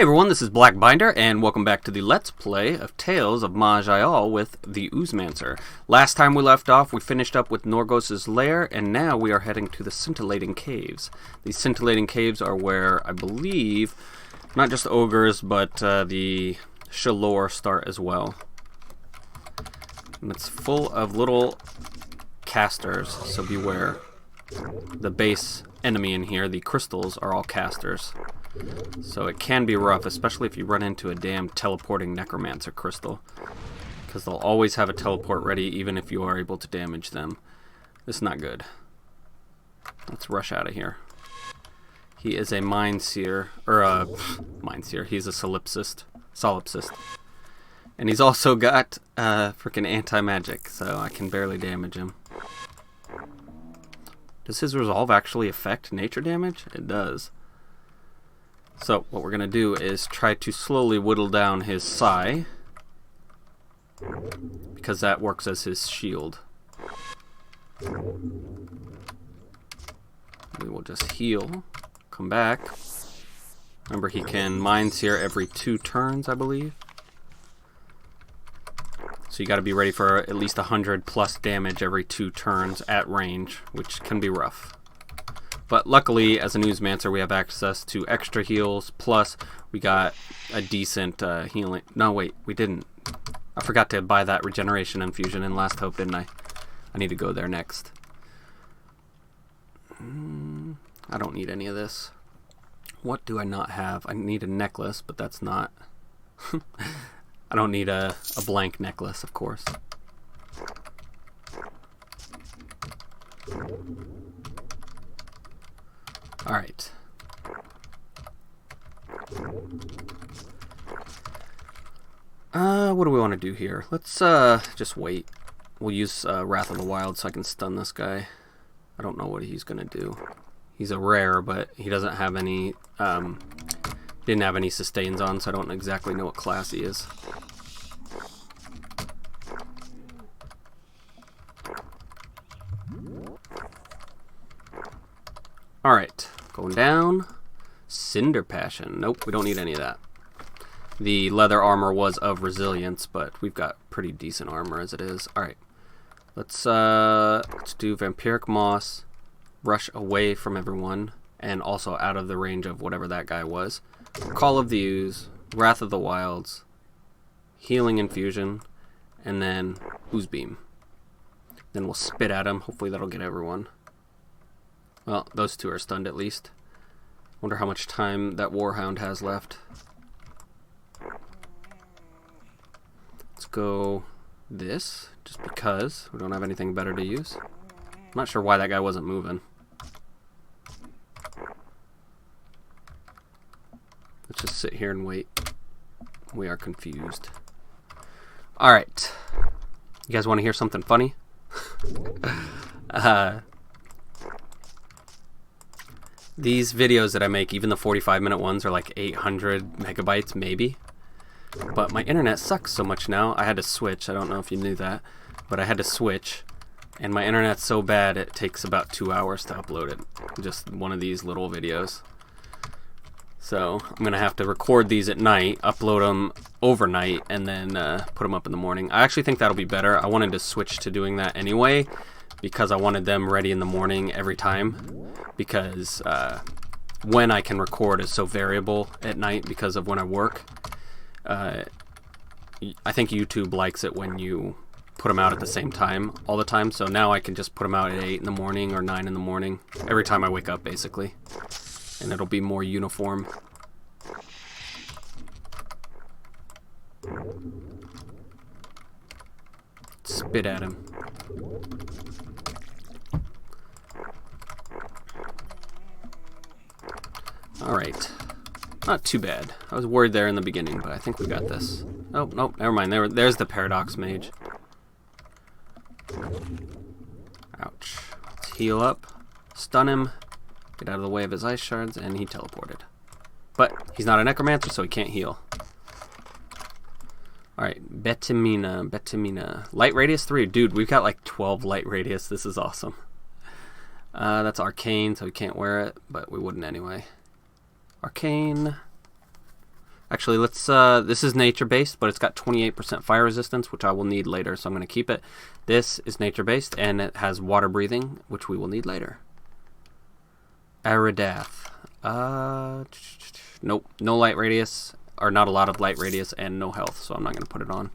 Hey everyone, this is Black Binder, and welcome back to the Let's Play of Tales of Maj'eyal with the Oozemancer. Last time we left off, we finished up with Norgos's lair, and now we are heading to the Scintillating caves. These Scintillating caves are where, I believe, not just ogres, but the Rhaloren start as well. And it's full of little casters, so beware. The base enemy in here, the crystals, are all casters. So it can be rough, especially if you run into a damn teleporting necromancer crystal. Because they'll always have a teleport ready, even if you are able to damage them. This is not good. Let's rush out of here. He is a mind seer, or mind seer, he's a solipsist. And he's also got freaking anti-magic, so I can barely damage him. Does his resolve actually affect nature damage? It does. So what we're going to do is try to slowly whittle down his psi, because that works as his shield. We will just heal, come back. Remember, he can mind seer every 2 turns, I believe. So you got to be ready for at least 100 plus damage every 2 turns at range, which can be rough. But luckily, as an Oozemancer, we have access to extra heals, plus we got a decent healing. No, wait, we didn't. I forgot to buy that regeneration infusion in Last Hope, didn't I? I need to go there next. I don't need any of this. What do I not have? I need a necklace, but that's not... I don't need a blank necklace, of course. Alright. What do we want to do here? Let's just wait. We'll use Wrath of the Wild so I can stun this guy. I don't know what he's gonna do. He's a rare, but he doesn't have any didn't have any sustains on, so I don't exactly know what class he is. Alright, going down. Cinder Passion. Nope, we don't need any of that. The leather armor was of resilience, but we've got pretty decent armor as it is. Alright, let's do Vampiric Moss, rush away from everyone, and also out of the range of whatever that guy was. Call of the Ooze, Wrath of the Wilds, Healing Infusion, and then Ooze Beam. Then we'll spit at him. Hopefully that'll get everyone. Well, those 2 are stunned at least. Wonder how much time that Warhound has left. Let's go this, just because we don't have anything better to use. I'm not sure why that guy wasn't moving. Let's just sit here and wait. We are confused. Alright. You guys want to hear something funny? These videos that I make, even the 45-minute ones, are like 800 megabytes, maybe. But my internet sucks so much now, I had to switch. I don't know if you knew that, but I had to switch. And my internet's so bad, it takes about 2 hours to upload it. Just one of these little videos. So I'm going to have to record these at night, upload them overnight, and then put them up in the morning. I actually think that'll be better. I wanted to switch to doing that anyway, because I wanted them ready in the morning every time. Because when I can record is so variable at night because of when I work. I think YouTube likes it when you put them out at the same time all the time. So now I can just put them out at 8 in the morning or 9 in the morning every time I wake up, basically. And it'll be more uniform. Spit at him. Alright. Not too bad. I was worried there in the beginning, but I think we got this. Oh, nope, never mind. There's the Paradox Mage. Ouch. Let's heal up. Stun him. Get out of the way of his ice shards, and he teleported. But he's not a necromancer, so he can't heal. Alright, Betamina. Light radius 3. Dude, we've got like 12 light radius. This is awesome. That's arcane, so we can't wear it, but we wouldn't anyway. Arcane. Actually, let's, this is nature-based, but it's got 28% fire resistance, which I will need later, so I'm going to keep it. This is nature-based, and it has water breathing, which we will need later. Aridath. Nope, no light radius, or not a lot of light radius, and no health, so I'm not going to put it on.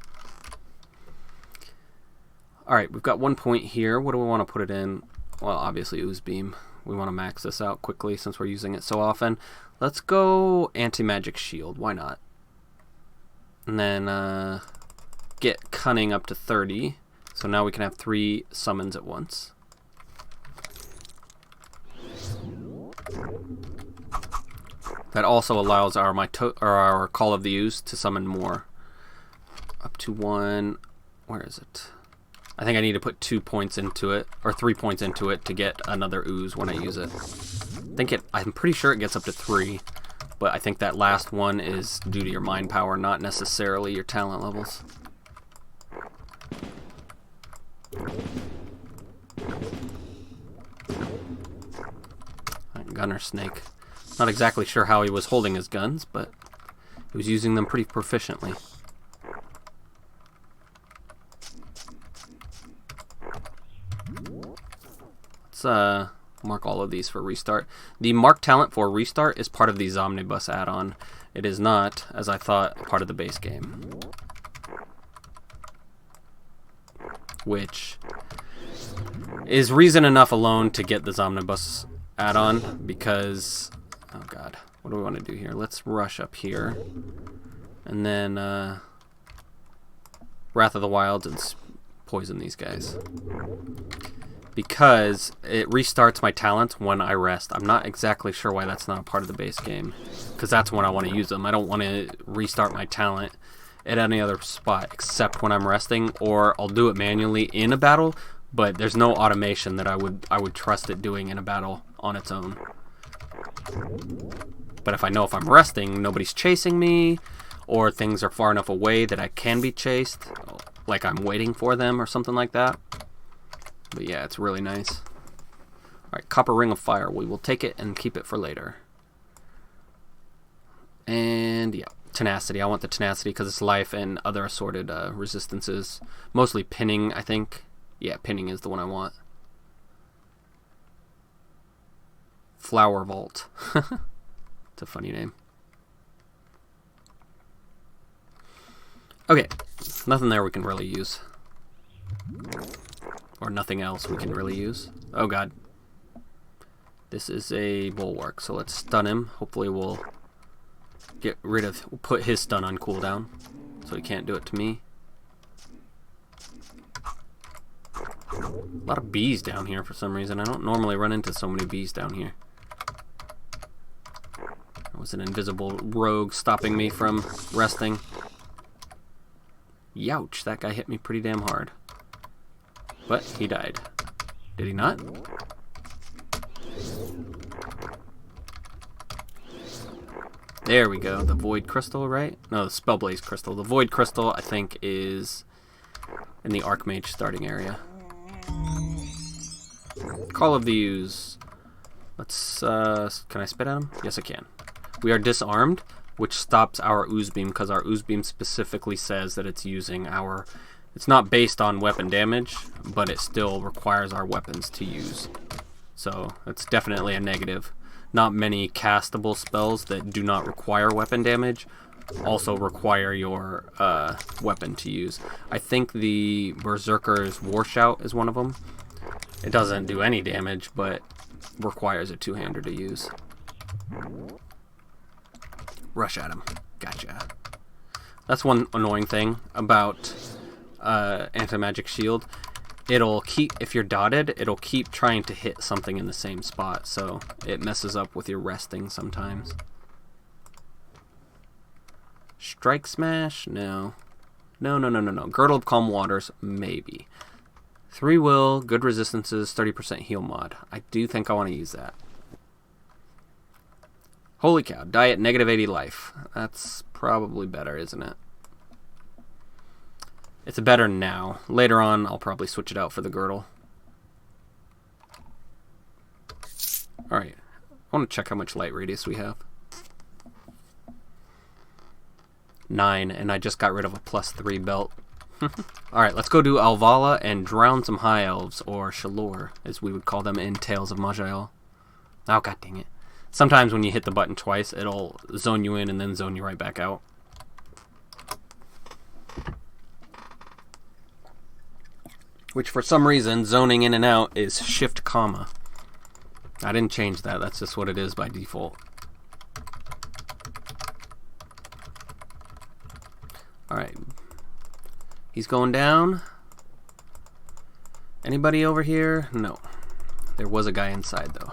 Alright, we've got 1 point here. What do we want to put it in? Well, obviously Ooze Beam. We want to max this out quickly since we're using it so often. Let's go Anti-Magic Shield. Why not? And then get Cunning up to 30. So now we can have 3 summons at once. That also allows our Call of the Ooze to summon more. Up to 1. Where is it? I think I need to put 2 points into it, or 3 points into it to get another Ooze when I use it. I'm pretty sure it gets up to 3, but I think that last one is due to your mind power, not necessarily your talent levels. Gunner Snake. Not exactly sure how he was holding his guns, but he was using them pretty proficiently. Let's mark all of these for restart. The mark talent for restart is part of the Omnibus add-on. It is not, as I thought, part of the base game. Which is reason enough alone to get the Omnibus add-on, because, oh god, what do we want to do here? Let's rush up here, and then Wrath of the Wilds and poison these guys. Because it restarts my talents when I rest. I'm not exactly sure why that's not a part of the base game, because that's when I want to use them. I don't want to restart my talent at any other spot except when I'm resting, or I'll do it manually in a battle, but there's no automation that I would trust it doing in a battle on its own. But if I know if I'm resting, nobody's chasing me, or things are far enough away that I can be chased, like I'm waiting for them or something like that. But yeah, it's really nice. Alright, Copper Ring of Fire. We will take it and keep it for later. And yeah, Tenacity. I want the Tenacity because it's life and other assorted resistances. Mostly Pinning, I think. Yeah, Pinning is the one I want. Flower Vault. It's a funny name. Okay, nothing there we can really use. Or nothing else we can really use. Oh god. This is a Bulwark, so let's stun him. Hopefully we'll put his stun on cooldown, so he can't do it to me. A lot of bees down here for some reason. I don't normally run into so many bees down here. There was an invisible rogue stopping me from resting. Youch, that guy hit me pretty damn hard. But he died. Did he not? There we go. The Void Crystal, right? No, the Spellblaze Crystal. The Void Crystal, I think, is in the Archmage starting area. Call of the Ooze. Let's, can I spit at him? Yes, I can. We are disarmed, which stops our Ooze Beam, because our Ooze Beam specifically says that it's using our... It's not based on weapon damage, but it still requires our weapons to use. So it's definitely a negative. Not many castable spells that do not require weapon damage also require your weapon to use. I think the Berserker's War Shout is one of them. It doesn't do any damage, but requires a two-hander to use. Rush at him. Gotcha. That's one annoying thing about Anti-Magic Shield. It'll keep, if you're dotted, it'll keep trying to hit something in the same spot, so it messes up with your resting sometimes. Strike Smash? No. No. Girdle of Calm Waters? Maybe. 3 will, good resistances, 30% heal mod. I do think I want to use that. Holy cow, die at negative 80 life. That's probably better, isn't it? It's better now. Later on, I'll probably switch it out for the girdle. Alright. I want to check how much light radius we have. 9, and I just got rid of a +3 belt. Alright, let's go do Alvala and drown some high elves, or Shalor, as we would call them in Tales of Maj'eyal. Oh, god dang it. Sometimes when you hit the button twice, it'll zone you in and then zone you right back out. Which, for some reason, zoning in and out is shift comma. I didn't change that. That's just what it is by default. Alright. He's going down. Anybody over here? No. There was a guy inside, though.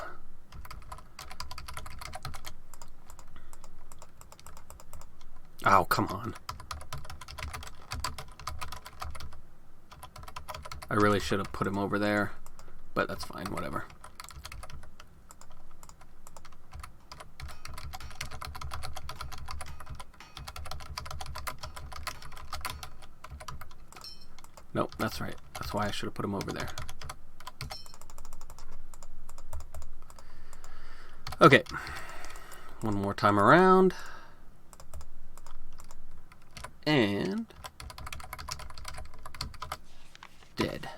Oh, come on. I really should have put him over there, but that's fine, whatever. Nope, that's right. That's why I should have put him over there. Okay. One more time around. And dead.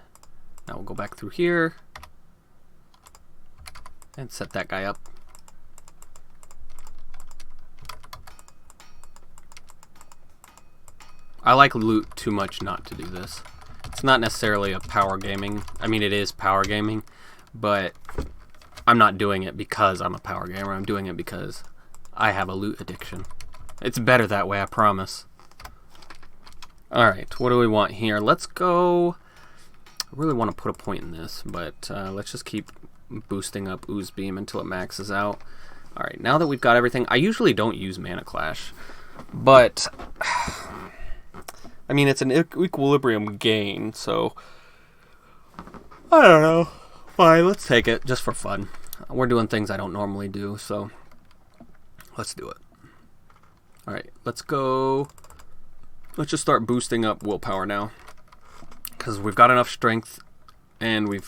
Now we'll go back through here and set that guy up. I like loot too much not to do this. It's not necessarily a power gaming. I mean, it is power gaming, but I'm not doing it because I'm a power gamer. I'm doing it because I have a loot addiction. It's better that way, I promise. Alright, what do we want here? Let's go... I really want to put a point in this, but let's just keep boosting up Ooze Beam until it maxes out. Alright, now that we've got everything... I usually don't use Mana Clash, but... I mean, it's an equilibrium gain, so... I don't know. Fine, let's take it, just for fun. We're doing things I don't normally do, so... let's do it. Alright, let's go... Let's just start boosting up willpower now. Because we've got enough strength, and we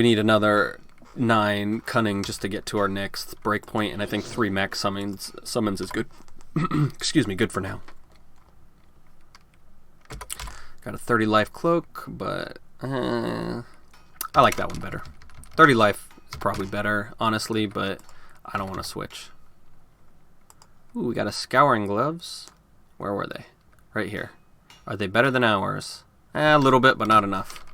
need another 9 cunning just to get to our next breakpoint, and I think 3 max summons is good. Excuse me, good for now. Got a 30 life cloak, but I like that one better. 30 life is probably better, honestly, but I don't want to switch. Ooh, we got a scouring gloves. Where were they? Right here. Are they better than ours? A little bit, but not enough.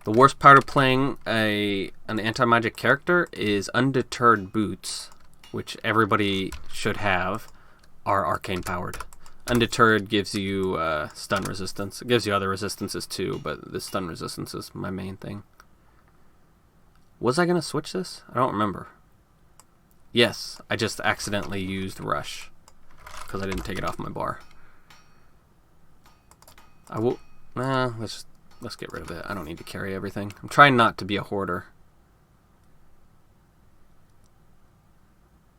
The worst part of playing an anti-magic character is undeterred boots, which everybody should have, are arcane powered. Undeterred gives you stun resistance. It gives you other resistances too, but the stun resistance is my main thing. Was I going to switch this? I don't remember. Yes, I just accidentally used Rush because I didn't take it off my bar. I will... let's get rid of it. I don't need to carry everything. I'm trying not to be a hoarder.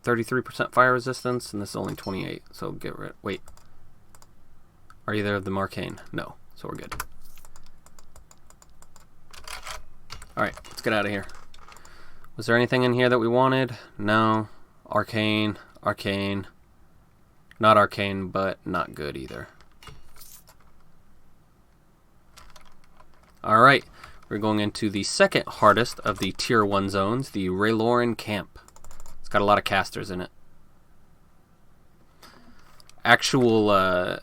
33% fire resistance, and this is only 28, so get rid... Wait. Are either of them arcane? No, so we're good. Alright, let's get out of here. Was there anything in here that we wanted? No. Arcane, arcane. Not arcane, but not good either. Alright, we're going into the second hardest of the Tier 1 zones, the Rhaloren Camp. It's got a lot of casters in it. Actual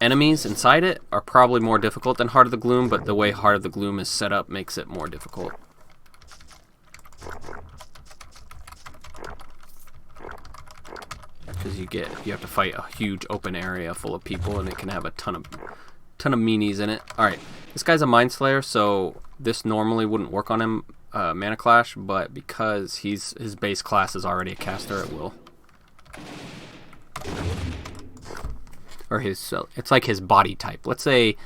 enemies inside it are probably more difficult than Heart of the Gloom, but the way Heart of the Gloom is set up makes it more difficult. Because you have to fight a huge open area full of people, and it can have a ton of meanies in it. Alright, this guy's a Mind Slayer, so this normally wouldn't work on him, Mana Clash, but because his base class is already a caster, it will. Or it's like his body type. Let's say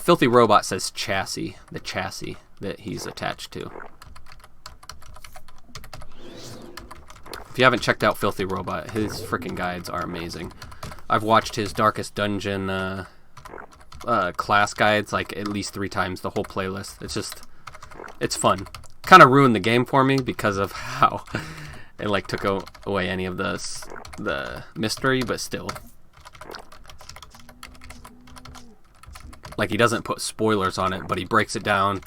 Filthy Robot says chassis, the chassis that he's attached to. If you haven't checked out Filthy Robot, his freaking guides are amazing. I've watched his Darkest Dungeon class guides like at least 3 times, the whole playlist. It's fun. Kind of ruined the game for me because of how it like took away any of the mystery, but still. Like, he doesn't put spoilers on it, but he breaks it down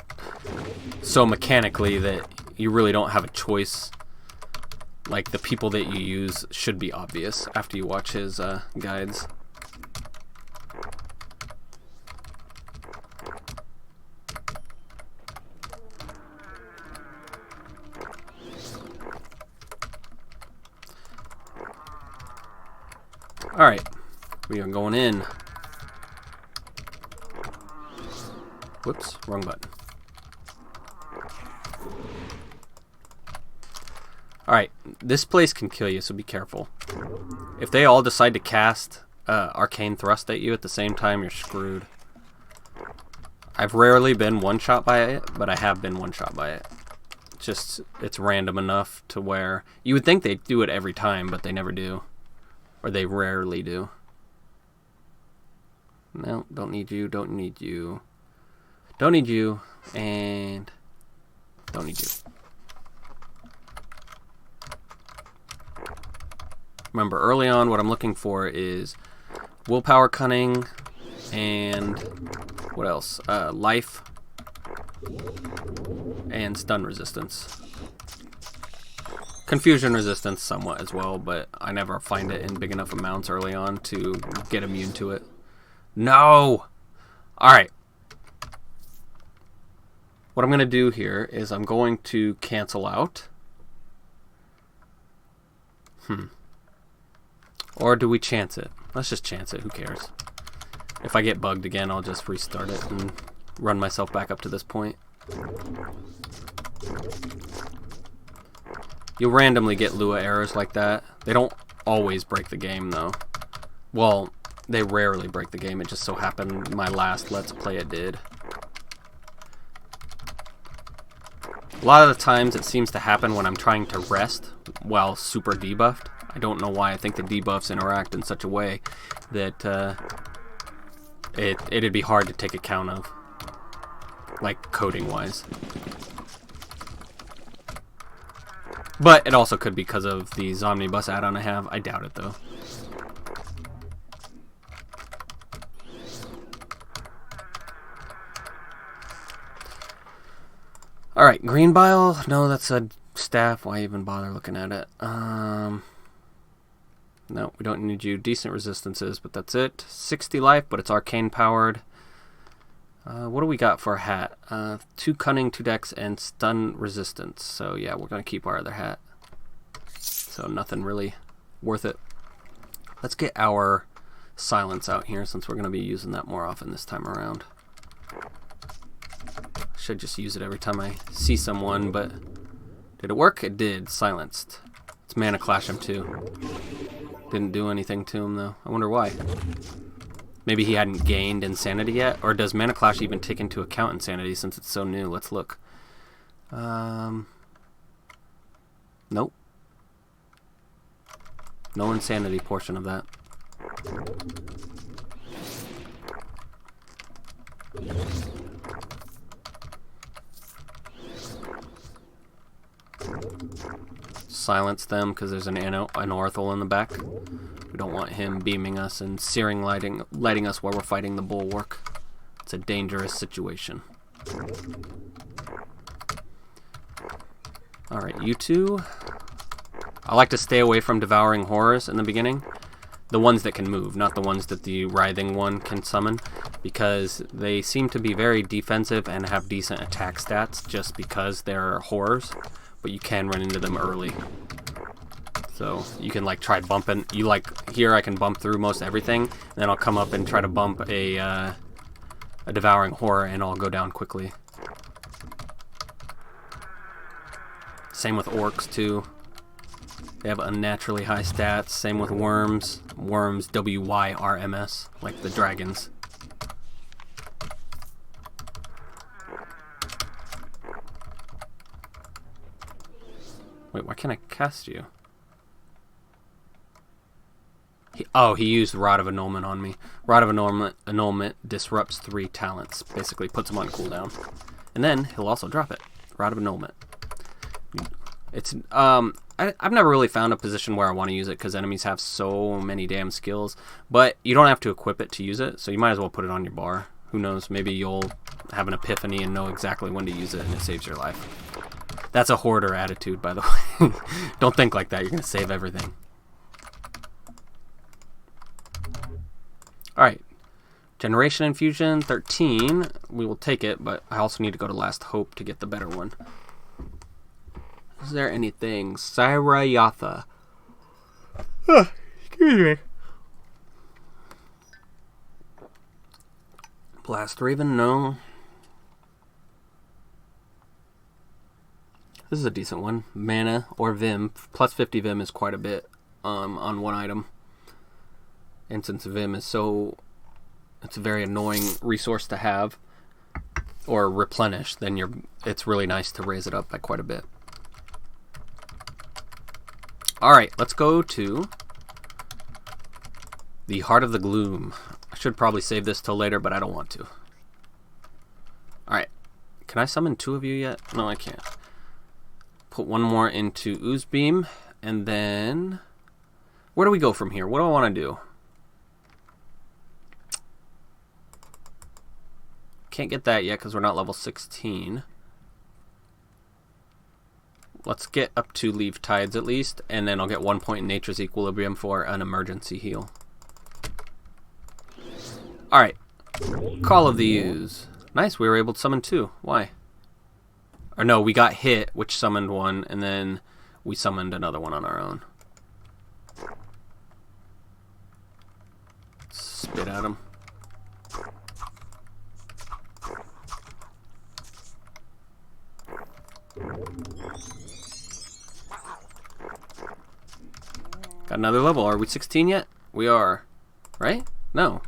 so mechanically that you really don't have a choice. Like, the people that you use should be obvious after you watch his guides. Alright, we are going in. Whoops, wrong button. Alright, this place can kill you, so be careful. If they all decide to cast Arcane Thrust at you at the same time, you're screwed. I've rarely been one-shot by it, but I have been one-shot by it. It's random enough to where you would think they'd do it every time, but they never do. Or they rarely do. No, don't need you, don't need you. Don't need you, and don't need you. Remember, early on, what I'm looking for is willpower, cunning, and what else? Life and stun resistance. Confusion resistance somewhat as well, but I never find it in big enough amounts early on to get immune to it. No! Alright. What I'm going to do here is I'm going to cancel out. Or do we chance it? Let's just chance it. Who cares? If I get bugged again, I'll just restart it and run myself back up to this point. You'll randomly get Lua errors like that. They don't always break the game, though. Well, they rarely break the game. It just so happened my last Let's Play it did. A lot of the times it seems to happen when I'm trying to rest while super debuffed. I don't know why. I think the debuffs interact in such a way that it'd be hard to take account of, like coding-wise. But it also could be because of the Omnibus add-on I have. I doubt it, though. Alright, green bile. No, that's a staff. Why even bother looking at it? No, we don't need you. Decent resistances, but that's it. 60 life, but it's arcane powered. What do we got for a hat? 2 cunning, 2 dex, and stun resistance. So yeah, we're going to keep our other hat. So nothing really worth it. Let's get our silence out here since we're going to be using that more often this time around. Should just use it every time I see someone, but did it work? It did. Silenced. Let's mana clash him too. Didn't do anything to him though. I wonder why. Maybe he hadn't gained insanity yet? Or does Mana Clash even take into account insanity since it's so new? Let's look. Nope. No insanity portion of that. Silence them because there's an Anorthal in the back. We don't want him beaming us and searing lighting us while we're fighting the bulwark. It's a dangerous situation. Alright, you two. I like to stay away from devouring horrors in the beginning. The ones that can move, not the ones that the writhing one can summon, because they seem to be very defensive and have decent attack stats just because they're horrors, but you can run into them early. So you can like try bumping. You like here I can bump through most everything, and then I'll come up and try to bump a devouring horror, and I'll go down quickly. Same with orcs too. They have unnaturally high stats. Same with worms. Worms, WYRMS, like the dragons. Wait, why can't I cast you? He used Rod of Annulment on me. Rod of Annulment disrupts 3 talents. Basically puts them on cooldown. And then he'll also drop it. Rod of Annulment. It's I've never really found a position where I want to use it because enemies have so many damn skills. But you don't have to equip it to use it, so you might as well put it on your bar. Who knows? Maybe you'll have an epiphany and know exactly when to use it, and it saves your life. That's a hoarder attitude, by the way. Don't think like that. You're going to save everything. Alright. Generation Infusion, 13. We will take it, but I also need to go to Last Hope to get the better one. Is there anything? Syrayatha. Excuse me. Blast Raven, no. This is a decent one. Mana or Vim. Plus 50 Vim is quite a bit on one item. And since Vim is so... it's a very annoying resource to have. Or replenish, then it's really nice to raise it up by quite a bit. Alright, let's go to the Heart of the Gloom. I should probably save this till later, but I don't want to. Alright, can I summon 2 of you yet? No, I can't. Put one more into Ooze Beam, and then... where do we go from here? What do I want to do? Can't get that yet because we're not level 16. Let's get up to Leave Tides at least, and then I'll get 1 point in Nature's Equilibrium for an emergency heal. Alright. Call of the Ooze. Nice, we were able to summon 2. Why? Or no, we got hit, which summoned one, and then we summoned another one on our own. Spit at him. Got another level. Are we 16 yet? We are. Right? No.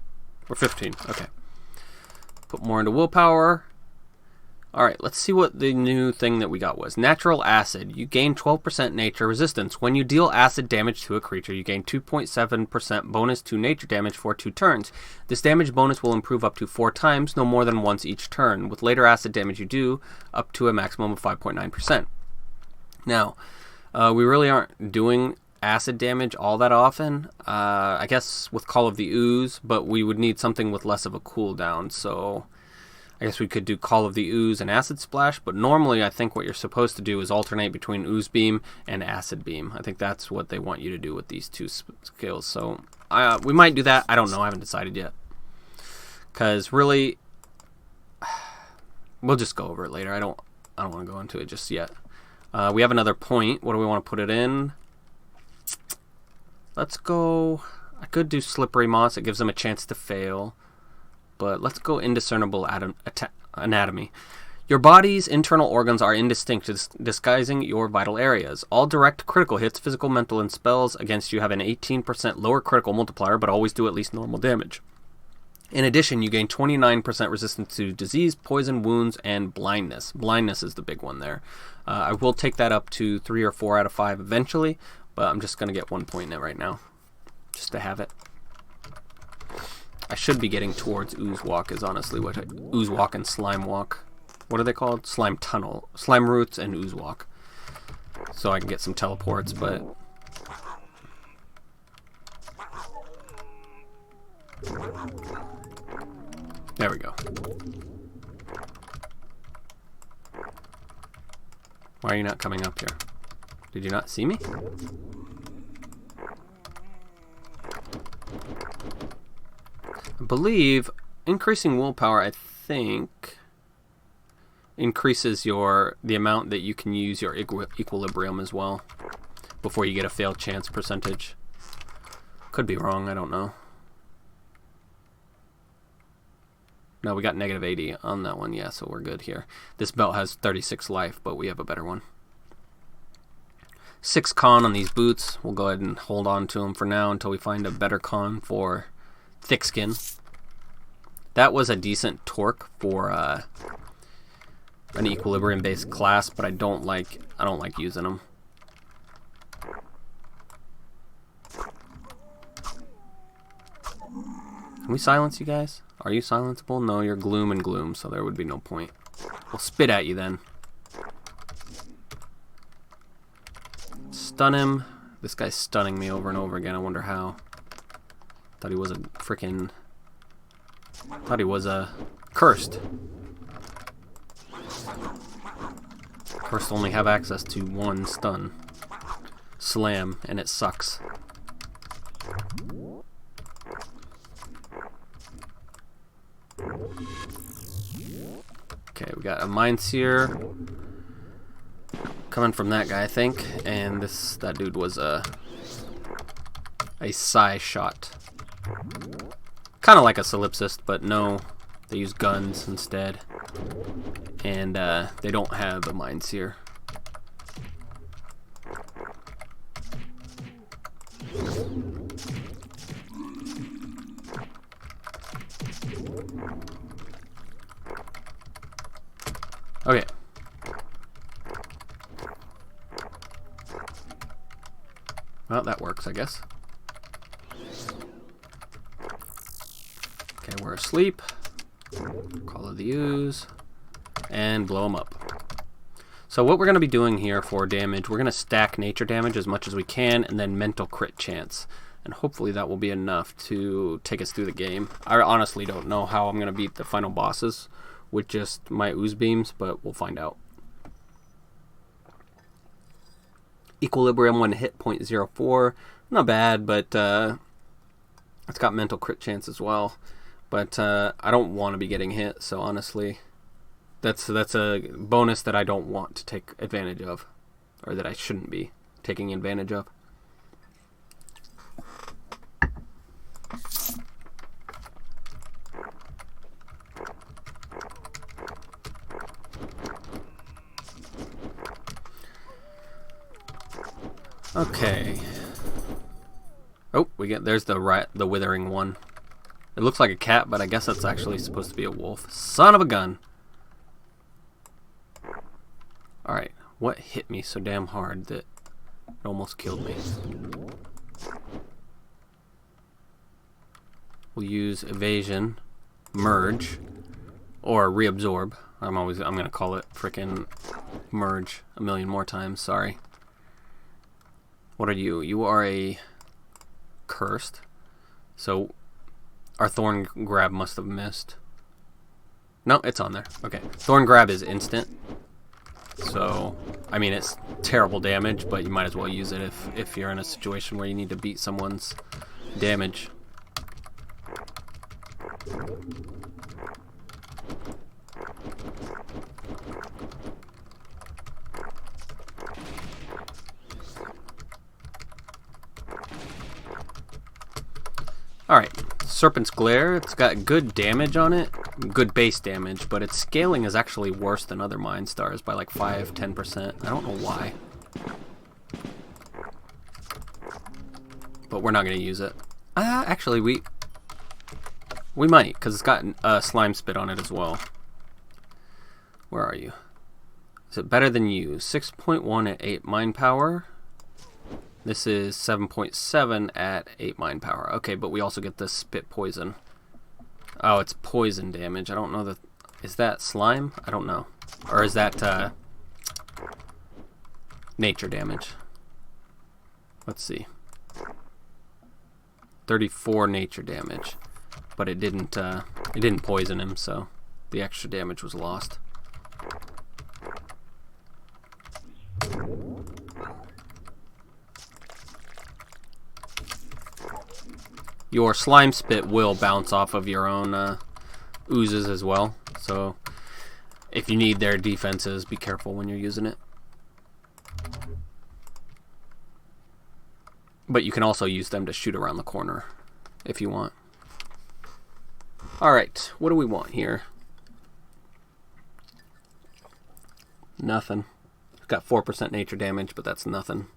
We're 15. Okay. Put more into willpower. Alright, let's see what the new thing that we got was. Natural Acid. You gain 12% nature resistance. When you deal acid damage to a creature, you gain 2.7% bonus to nature damage for 2 turns. This damage bonus will improve up to 4 times, no more than once each turn. With later acid damage you do, up to a maximum of 5.9%. Now, we really aren't doing acid damage all that often. I guess with Call of the Ooze, but we would need something with less of a cooldown, so I guess we could do Call of the Ooze and Acid Splash, but normally I think what you're supposed to do is alternate between Ooze Beam and Acid Beam. I think that's what they want you to do with these 2 skills, so we might do that. I don't know, I haven't decided yet. Because really, we'll just go over it later. I don't want to go into it just yet. We have another point. What do we want to put it in? Let's go... I could do Slippery Moss. It gives them a chance to fail. But let's go Indiscernible Anatomy. Your body's internal organs are indistinct, disguising your vital areas. All direct critical hits, physical, mental, and spells against you have an 18% lower critical multiplier, but always do at least normal damage. In addition, you gain 29% resistance to disease, poison, wounds, and blindness. Blindness is the big one there. I will take that up to 3 or 4 out of 5 eventually, but I'm just going to get 1 point in it right now, just to have it. I should be getting towards Ooze Walk is honestly what Ooze Walk and Slime Walk. What are they called? Slime Tunnel. Slime Roots and Ooze Walk. So I can get some teleports, but... there we go. Why are you not coming up here? Did you not see me? I believe increasing willpower, I think, increases the amount that you can use your equilibrium as well before you get a fail chance percentage. Could be wrong, I don't know. No, we got negative 80 on that one, yeah, so we're good here. This belt has 36 life, but we have a better one. 6 con on these boots. We'll go ahead and hold on to them for now until we find a better con for thick skin. That was a decent torque for an equilibrium based class, but I don't like using them. Can we silence you guys? Are you silenceable? No, you're gloom and gloom, so there would be no point. We'll spit at you then. stun him. This guy's stunning me over and over again. I wonder how. Thought he was a freaking... Thought he was cursed. Cursed only have access to one stun. Slam, and it sucks. Okay, we got a Mindseer coming from that guy, I think, and that dude was a Psy shot. Kind of like a Solipsist, but no, they use guns instead, and they don't have a Mindseer. Okay. Well, that works, I guess. Okay, we're asleep. Call of the Ooze. And blow them up. So what we're going to be doing here for damage, we're going to stack nature damage as much as we can, and then mental crit chance. And hopefully that will be enough to take us through the game. I honestly don't know how I'm going to beat the final bosses with just my Ooze beams, but we'll find out. Equilibrium when hit 0.04. Not bad, but it's got mental crit chance as well. But I don't want to be getting hit, so honestly, that's a bonus that I don't want to take advantage of, or that I shouldn't be taking advantage of. Okay. Oh, there's the withering one. It looks like a cat, but I guess that's actually supposed to be a wolf. Son of a gun. Alright, what hit me so damn hard that it almost killed me? We'll use evasion, merge, or reabsorb. I'm gonna call it frickin' merge a million more times, sorry. What are you? You are a cursed. So our Thorn Grab must have missed. No, it's on there. Okay. Thorn Grab is instant. So, I mean, it's terrible damage, but you might as well use it if you're in a situation where you need to beat someone's damage. Alright, Serpent's Glare, it's got good damage on it, good base damage, but its scaling is actually worse than other Mind Stars by like 5-10%. I don't know why. But we're not going to use it. Actually, we might, because it's got Slime Spit on it as well. Where are you? Is it better than you? 6.1 at 8 Mind Power. This is 7.7 at 8 Mind Power. Okay, but we also get the Spit Poison. Oh, it's poison damage. I don't know is that slime? I don't know. Or is that nature damage? Let's see. 34 nature damage. But it didn't poison him, so the extra damage was lost. Your Slime Spit will bounce off of your own oozes as well, so if you need their defenses, be careful when you're using it. But you can also use them to shoot around the corner if you want. Alright, what do we want here? Nothing. It's got 4% nature damage, but that's nothing.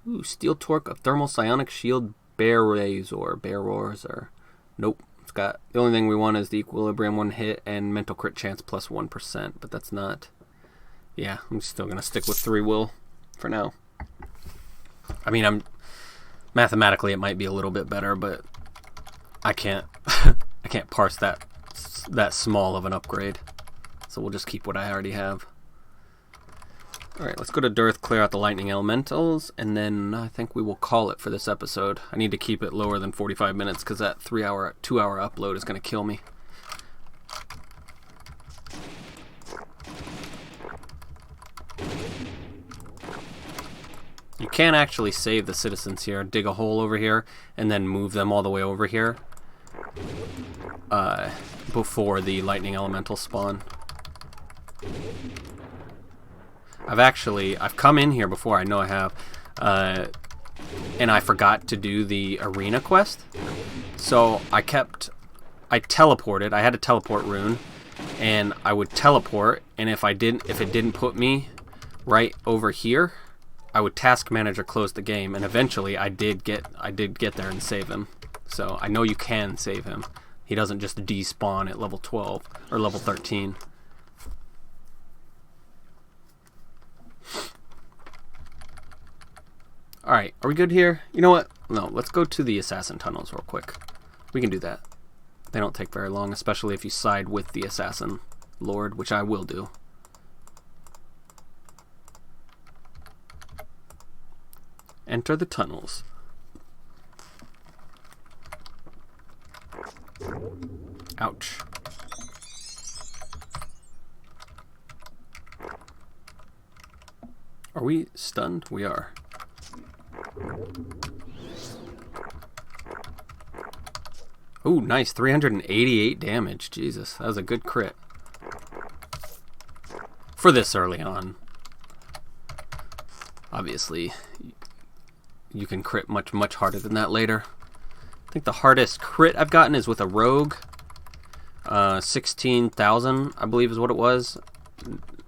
Ooh, Steel Torque of Thermal Psionic Shield Bear Roars, or nope. It's got, the only thing we want is the Equilibrium one hit and Mental Crit Chance plus 1%, but that's not. Yeah, I'm still gonna stick with 3 will for now. I mean, mathematically it might be a little bit better, but I can't I can't parse that small of an upgrade. So we'll just keep what I already have. Alright, let's go to Dearth, clear out the lightning elementals, and then I think we will call it for this episode. I need to keep it lower than 45 minutes because that 2-hour upload is going to kill me. You can actually save the citizens here, dig a hole over here, and then move them all the way over here before the lightning elemental spawn. I've come in here before, I know I have, and I forgot to do the arena quest. So I teleported, I had a teleport rune, and I would teleport, and if it didn't put me right over here, I would task manager close the game, and eventually I did get there and save him. So I know you can save him. He doesn't just despawn at level 12 or level 13. Alright, are we good here? You know what? No, let's go to the assassin tunnels real quick. We can do that. They don't take very long, especially if you side with the assassin lord, which I will do. Enter the tunnels. Ouch. Are we stunned? We are. Ooh, nice. 388 damage. Jesus, that was a good crit. For this early on. Obviously, you can crit much harder than that later. I think the hardest crit I've gotten is with a rogue. 16,000, I believe is what it was.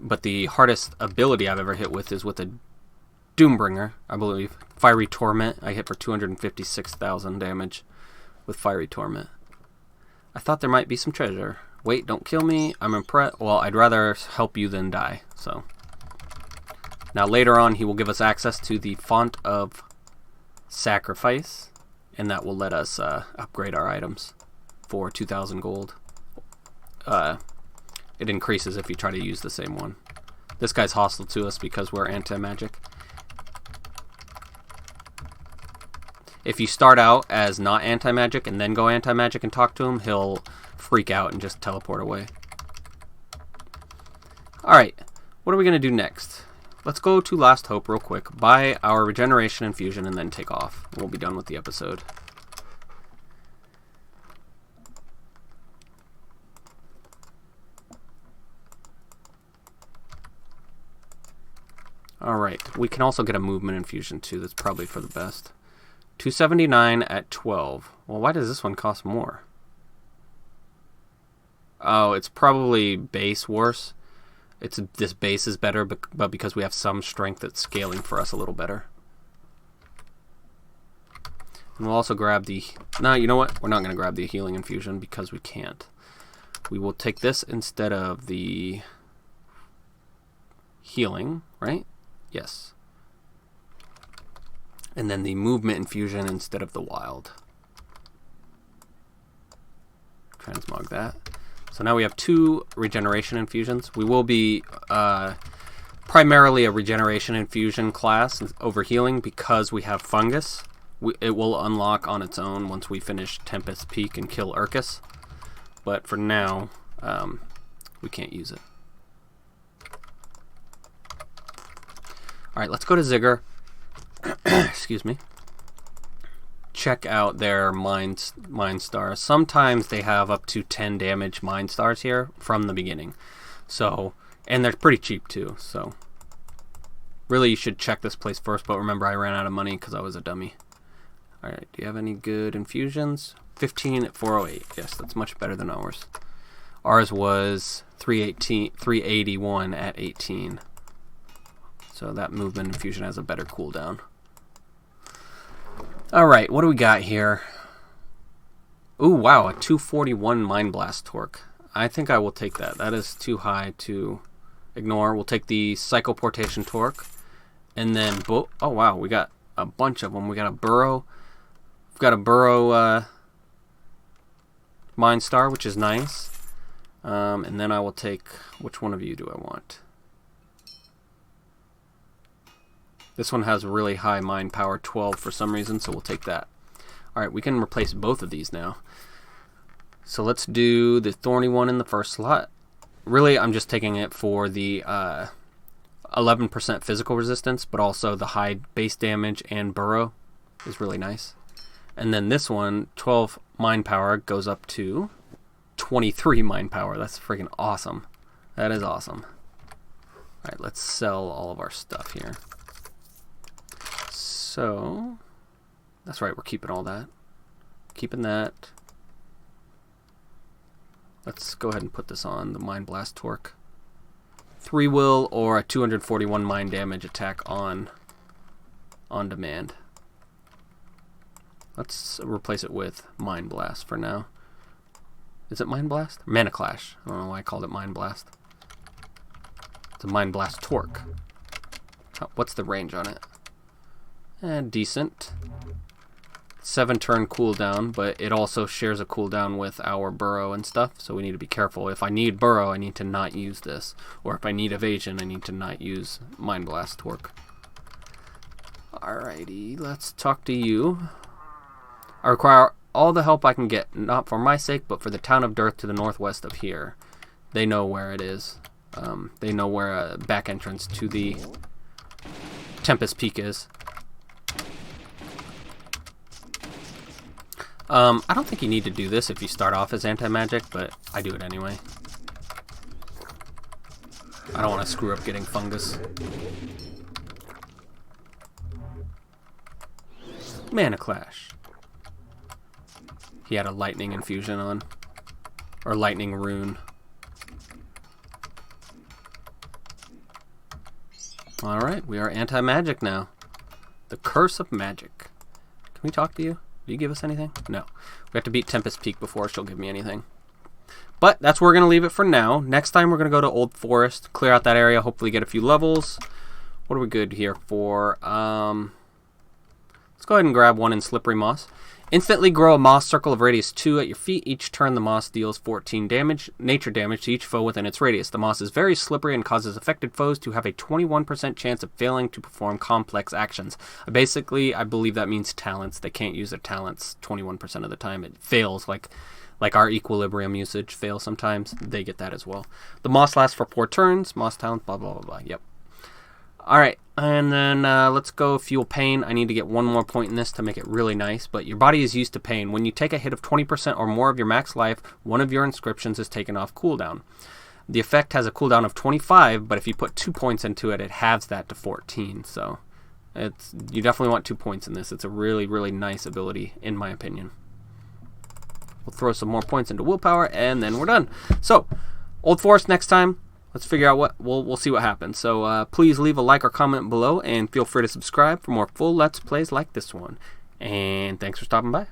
But the hardest ability I've ever hit with is with a Doombringer, I believe. Fiery Torment, I hit for 256,000 damage with Fiery Torment. I thought there might be some treasure. Wait, don't kill me. I'm impressed. Well, I'd rather help you than die. So now later on, he will give us access to the Font of Sacrifice, and that will let us upgrade our items for 2,000 gold. It increases if you try to use the same one. This guy's hostile to us because we're anti-magic. If you start out as not anti-magic and then go anti-magic and talk to him, he'll freak out and just teleport away. Alright, what are we going to do next? Let's go to Last Hope real quick, buy our regeneration infusion, and then take off. We'll be done with the episode. Alright, we can also get a movement infusion too. That's probably for the best. 279 at 12. Well, why does this one cost more? Oh, it's probably base worse. This base is better, but because we have some strength, that's scaling for us a little better. And we'll also grab the... No, you know what? We're not going to grab the healing infusion because we can't. We will take this instead of the healing, right? Yes. And then the movement infusion instead of the wild. Transmog that. So now we have 2 regeneration infusions. We will be primarily a regeneration infusion class over healing because we have fungus. It will unlock on its own once we finish Tempest Peak and kill Urkus. But for now, we can't use it. Alright, let's go to Ziggur. Excuse me. Check out their mind stars. Sometimes they have up to 10 damage mind stars here from the beginning. So, and they're pretty cheap too. So, really you should check this place first. But remember, I ran out of money because I was a dummy. All right, do you have any good infusions? 15 at 408. Yes, that's much better than ours. Ours was 381 at 18. So that movement infusion has a better cooldown. Alright, what do we got here? Ooh, wow, a 241 Mind Blast Torque. I think I will take that. That is too high to ignore. We'll take the Psychoportation Torque. And then, oh wow, we got a bunch of them. We got a Burrow. We've got a Burrow Mind Star, which is nice. And then I will take, which one of you do I want? This one has really high mind power, 12 for some reason, so we'll take that. Alright, we can replace both of these now. So let's do the thorny one in the first slot. Really, I'm just taking it for the 11% physical resistance, but also the high base damage and burrow is really nice. And then this one, 12 mind power, goes up to 23 mind power. That's freaking awesome. That is awesome. Alright, let's sell all of our stuff here. So, that's right, we're keeping all that. Keeping that. Let's go ahead and put this on, the Mind Blast Torque. 3 will or a 241 mind damage attack on demand. Let's replace it with Mind Blast for now. Is it Mind Blast? Mana Clash. I don't know why I called it Mind Blast. It's a Mind Blast Torque. What's the range on it? Decent. 7-turn cooldown, but it also shares a cooldown with our burrow and stuff, so we need to be careful. If I need burrow, I need to not use this. Or if I need evasion, I need to not use Mind Blast Torque. Alrighty, let's talk to you. I require all the help I can get, not for my sake, but for the town of Dearth to the northwest of here. They know where it is. They know where a back entrance to the Tempest Peak is. I don't think you need to do this if you start off as anti-magic, but I do it anyway. I don't want to screw up getting fungus. Mana Clash. He had a lightning infusion on. Or lightning rune. Alright, we are anti-magic now. The Curse of Magic. Can we talk to you? Do you give us anything? No. We have to beat Tempest Peak before she'll give me anything. But that's where we're going to leave it for now. Next time we're going to go to Old Forest, clear out that area, hopefully get a few levels. What are we good here for? Let's go ahead and grab one in Slippery Moss. Instantly grow a moss circle of radius 2 at your feet. Each turn the moss deals 14 nature damage to each foe within its radius. The moss is very slippery and causes affected foes to have a 21% chance of failing to perform complex actions. Basically, I believe that means talents. They can't use their talents 21% of the time. It fails, like our equilibrium usage fails sometimes. They get that as well. The moss lasts for 4 turns. Moss talent, blah, blah, blah, blah. Yep. Alright, and then let's go Fuel Pain. I need to get one more point in this to make it really nice, but your body is used to pain. When you take a hit of 20% or more of your max life, one of your inscriptions is taken off cooldown. The effect has a cooldown of 25, but if you put 2 points into it, it halves that to 14, so you definitely want 2 points in this. It's a really, really nice ability, in my opinion. We'll throw some more points into willpower, and then we're done. So, Old Forest next time. Let's figure out what we'll see what happens. So please leave a like or comment below, and feel free to subscribe for more full Let's Plays like this one. And thanks for stopping by.